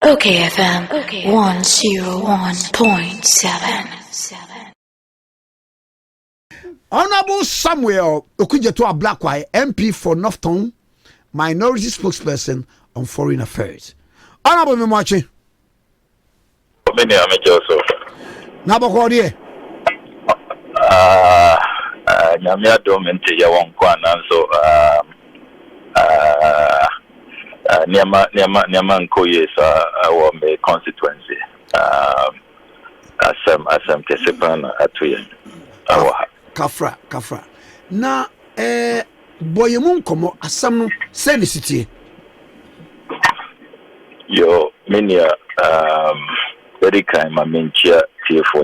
OKFM 101.7. Honorable Samuel Okudzeto Ablakwa, MP for Northton, Minority Spokesperson on Foreign Affairs. Honorable Memachi. Many am Joseph. Nabokodi. Nyamia domente ya wankwana so Nyama nkoye sa wame constituency. Asem kesepan atuye. Kafra. Na boyemun komo asam no selicity. Yo mania very kind my menchia tiefo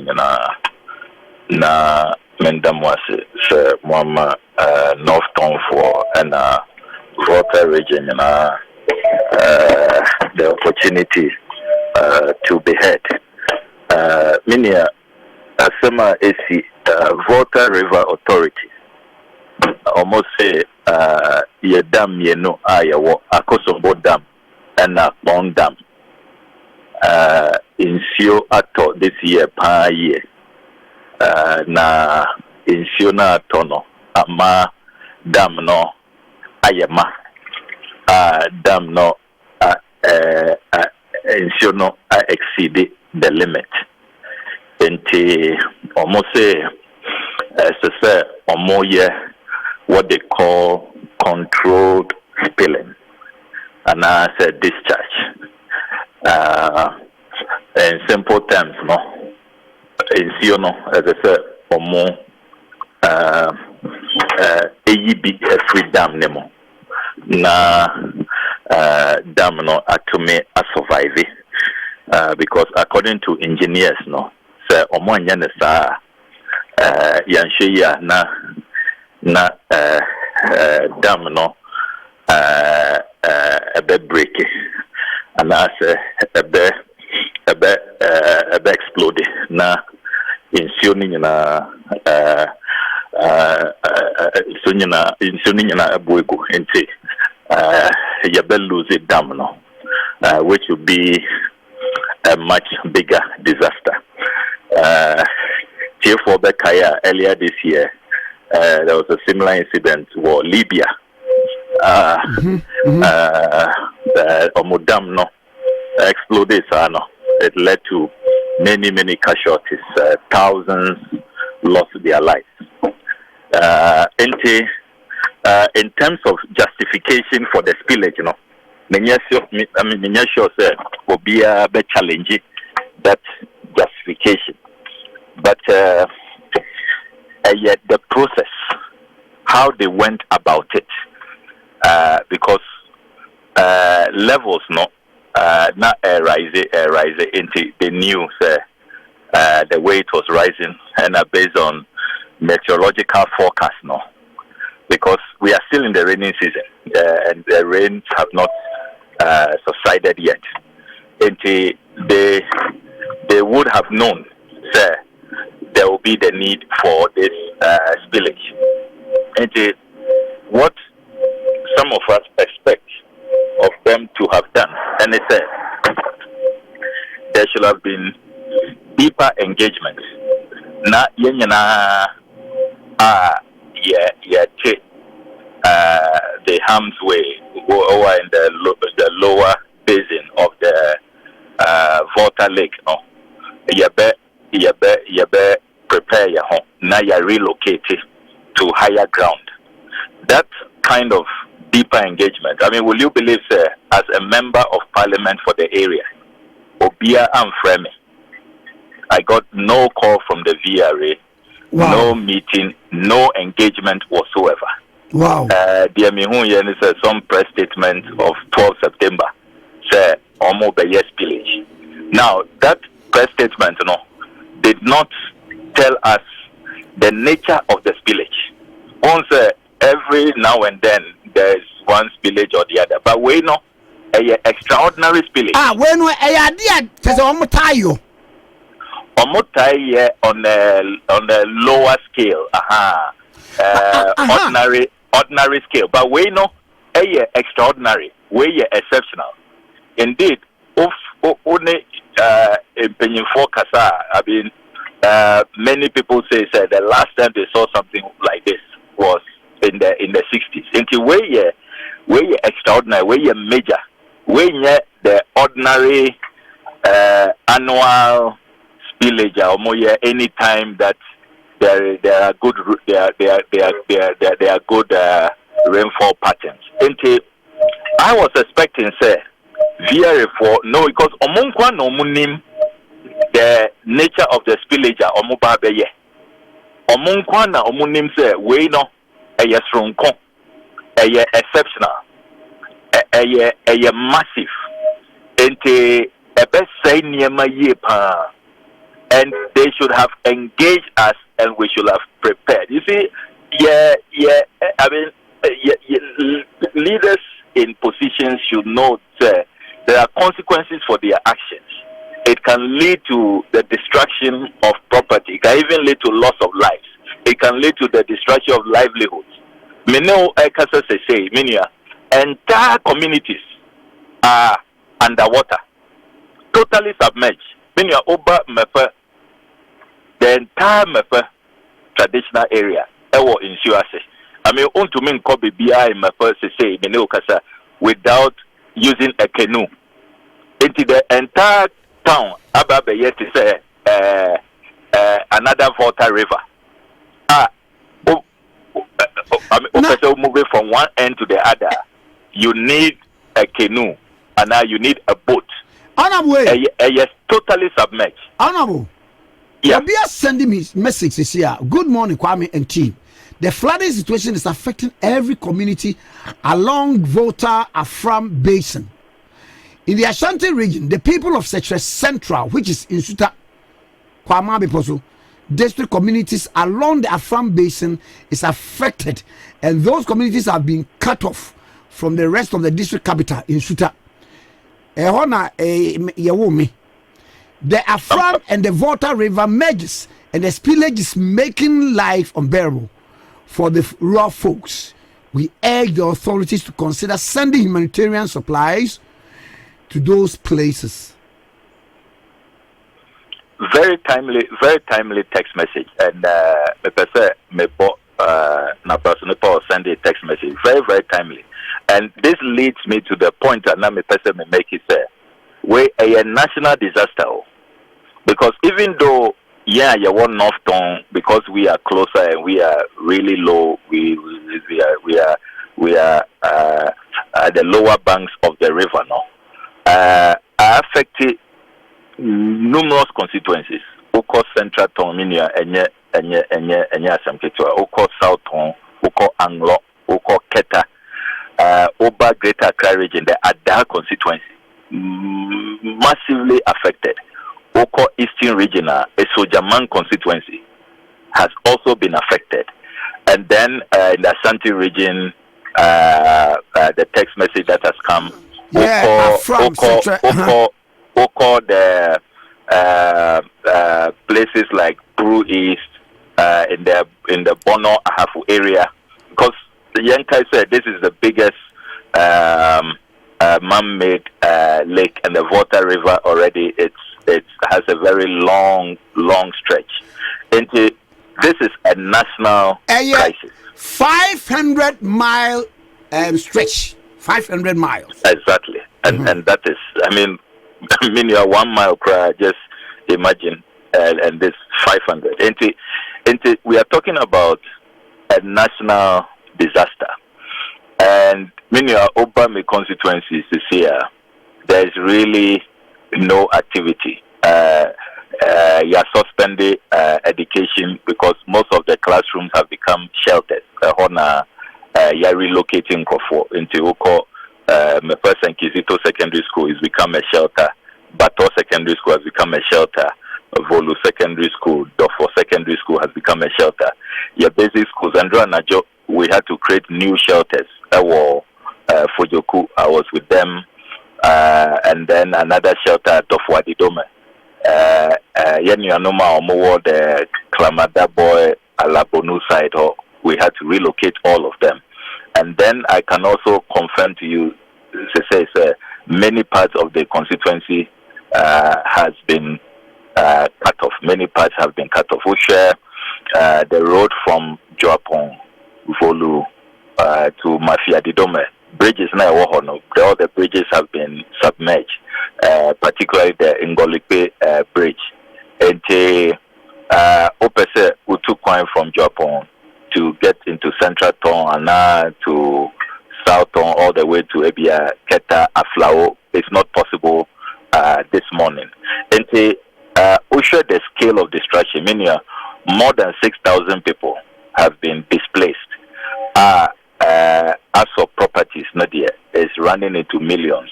na mendamwase se mama Northton for and water region the opportunity to be heard. Minia Asema AC Water River Authority almost say ye dam ye no ayawo Akosombo dam and a long dam insio ato this year pa year na insio na ato no ama dam no ayema dam no insio no exceed the limit. Almost say what they call controlled spilling, and I said discharge. In simple terms, no, as I said, free dam nemo na dam no atume a survive because according to engineers, no. Se omwanya ne sa yanhwe ya na dam no ebe break and as ebe explode na insio ni na insio ni na abuego enti ya be lose dam no which will be a much bigger disaster. Therefore, Bekaya earlier this year, there was a similar incident where Libya, Omudam no exploded. It led to many casualties. Thousands lost their lives. In terms of justification for the spillage, sure will be a challenge that justification. But yet the process, how they went about it, because levels not rise into the news, the way it was rising, and based on meteorological forecast, no, because we are still in the rainy season, and the rains have not subsided yet. Into they would have known, sir, there will be the need for this spillage. And what some of us expect of them to have done, and it said there should have been deeper engagement. Na the Hams way over in the lower basin of the Volta Lake, no. You prepare your home. Now you relocate it to higher ground. That kind of deeper engagement. I mean, will you believe, sir, as a member of parliament for the area, Obia and Fremi, I got no call from the VRA, no meeting, no engagement whatsoever. Wow. Some press statement of 12 September, say, Omo Beye Spillage. Now, that press statement, did not tell us the nature of the spillage. Once every now and then there's one spillage or the other, but we know a extraordinary spillage. When we there's on a lower scale, ordinary scale, but we know a extraordinary, we exceptional. Indeed, only in kasa. I mean, many people say the last time they saw something like this was in the 60s. Into where you extraordinary, where you major, where you the ordinary annual spillage or more any time that there are good rainfall patterns. Into I was expecting say via for no because omunkwa no munim the nature of the spillage omuba beye omunkwa na omunim say we no eye stronko eye exceptional eye massive ente ebe say niema ye pa and they should have engaged us and we should have prepared. You see, I mean leaders in positions should know that there are consequences for their actions. It can lead to the destruction of property. It can even lead to loss of lives. It can lead to the destruction of livelihoods. Many say, many entire communities are underwater, totally submerged. Many over mepe, the entire mepe traditional area. Ewo insurance. I mean, to me, Kobe BI in my first say, without using a canoe. Into the entire town, Ababe yet is another Volta River. Moving from one end to the other, you need a canoe, and now you need a boat. Honorable, yes, totally submerged. Honorable, yeah. You are sending me messages here. Good morning, Kwame and team. The flooding situation is affecting every community along Volta Afram Basin. In the Ashanti region, the people of Setre Central, which is in Suta, Kwamabi Poso, district communities along the Afram Basin is affected, and those communities have been cut off from the rest of the district capital in Suta. The Afram and the Volta River merges, and the spillage is making life unbearable for the rural folks. We urge the authorities to consider sending humanitarian supplies to those places. Very timely text message. And na person send a text message. Very, very timely. And this leads me to the point that now me person make it say we a national disaster. Because even though you want North Town because we are closer and we are really low. We are at the lower banks of the river now. Are affected numerous constituencies. Oko Central Town, Minia, Enya Samketua, Oko South Town, Oko Anglo, Oko Keta, Oba Greater Accra region, the Ada constituency, massively affected. Oko Eastern Regional, Esojaman constituency has also been affected. And then in the Ashanti region, the text message that has come, Oko the places like Peru East, in the Bono Ahafu area, because the Yankai said this is the biggest man-made lake, and the Volta River already it has a very long stretch. Into this is a national crisis. 500-mile stretch. 500 miles. Exactly, and that is, I mean you are 1 mile cry. Just imagine, and this 500. Into we are talking about a national disaster, and many are Obama constituencies this year. There is really no activity. You are suspending education because most of the classrooms have become shelters. You are relocating into Oko. First and Kizito Secondary School has become a shelter. Bato Secondary School has become a shelter. Volu Secondary School, Dofo Secondary School has become a shelter. Your basic schools, Andrew and Najo, we had to create new shelters. Fujoku, I was with them. And then another shelter at Dofwadidome. Yenuanoma Omowo, the Klamada Boy, Alabonu side, we had to relocate all of them. And then I can also confirm to you, many parts of the constituency has been cut off. Many parts have been cut off. We share the road from Joapon, Volu to Mafia Didome. Bridges now, all the bridges have been submerged, particularly the Ngolipe bridge. And Opese took coin from Joapon to get into Central Town and to South Town all the way to Ebia, Keta, Aflao. It's not possible this morning. And we show the scale of destruction, meaning more than 6,000 people have been displaced. As for properties, Nadia is running into millions.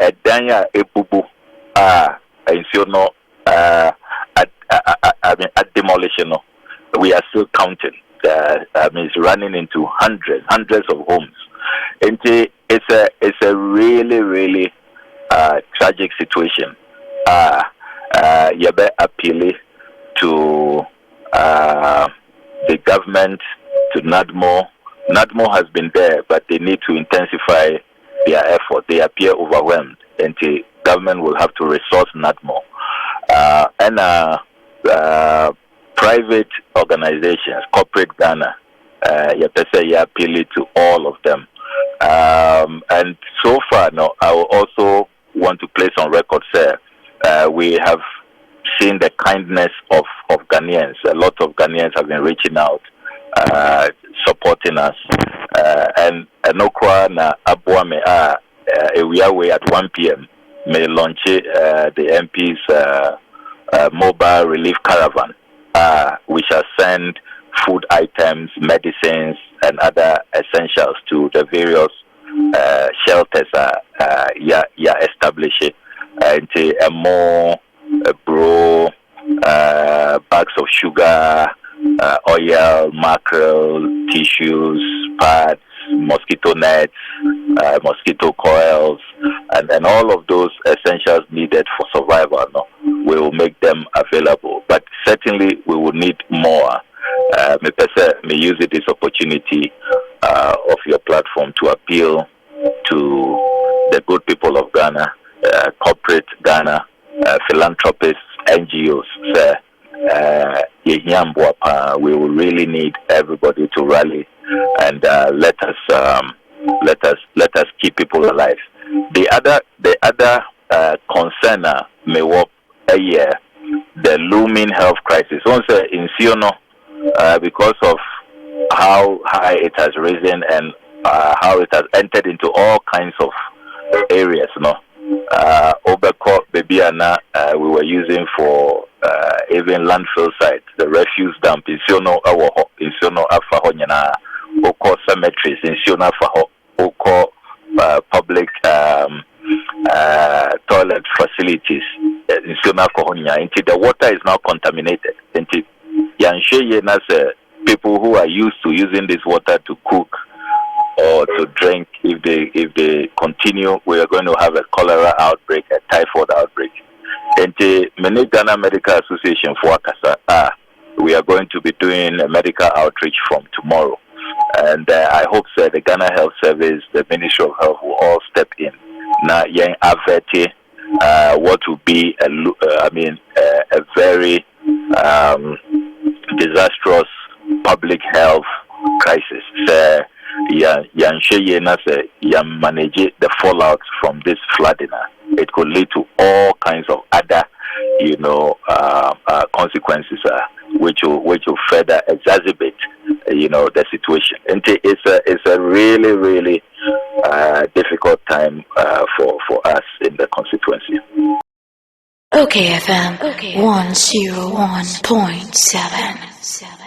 Edanya Ebubu, at demolition, we are still counting. It's running into hundreds of homes. And it's a really, really tragic situation. Yabe appeal to the government, to NADMO. NADMO has been there, but they need to intensify their effort. They appear overwhelmed, and the government will have to resource NADMO. Private organizations, corporate Ghana, you appeal to all of them. And so far, I will also want to place on record, sir, we have seen the kindness of Ghanaians. A lot of Ghanaians have been reaching out, supporting us. And Okwa na Abuame we are away at 1 p.m. may launch the MP's mobile relief caravan. We shall send food items, medicines, and other essentials to the various shelters established. And a more bags of sugar, oil, mackerel, tissues, pads, mosquito nets, mosquito coils, and all of those essentials needed for survival. We will make them available, but certainly we will need more. May use this opportunity of your platform to appeal to the good people of Ghana, corporate Ghana, philanthropists, NGOs. We will really need everybody to rally and let us keep people alive. The other concern may work a year, the looming health crisis. Once in Siono, because of how high it has risen and how it has entered into all kinds of areas, Obeko Bebiana, we were using for even landfill sites, the refuse dump in Siono Awoho, in Siono Afahonyana, Oko cemeteries in Siono Afaho, Oko public toilet facilities in Siono Afahonya. Until the water is now contaminated. Until Yanshe people who are used to using this water to cook or to drink, if they continue, we are going to have a cholera outbreak, a typhoid outbreak. And the Ghana Medical Association for Akasa, we are going to be doing a medical outreach from tomorrow. And I hope that the Ghana Health Service, the Ministry of Health will all step in. Now, yang averte what will be a very disastrous public health crisis. Manage the fallout from this flooding. It could lead to all kinds of other, consequences, which will further exacerbate, the situation. And it's a really, really difficult time for us in the constituency. OKFM 101.7.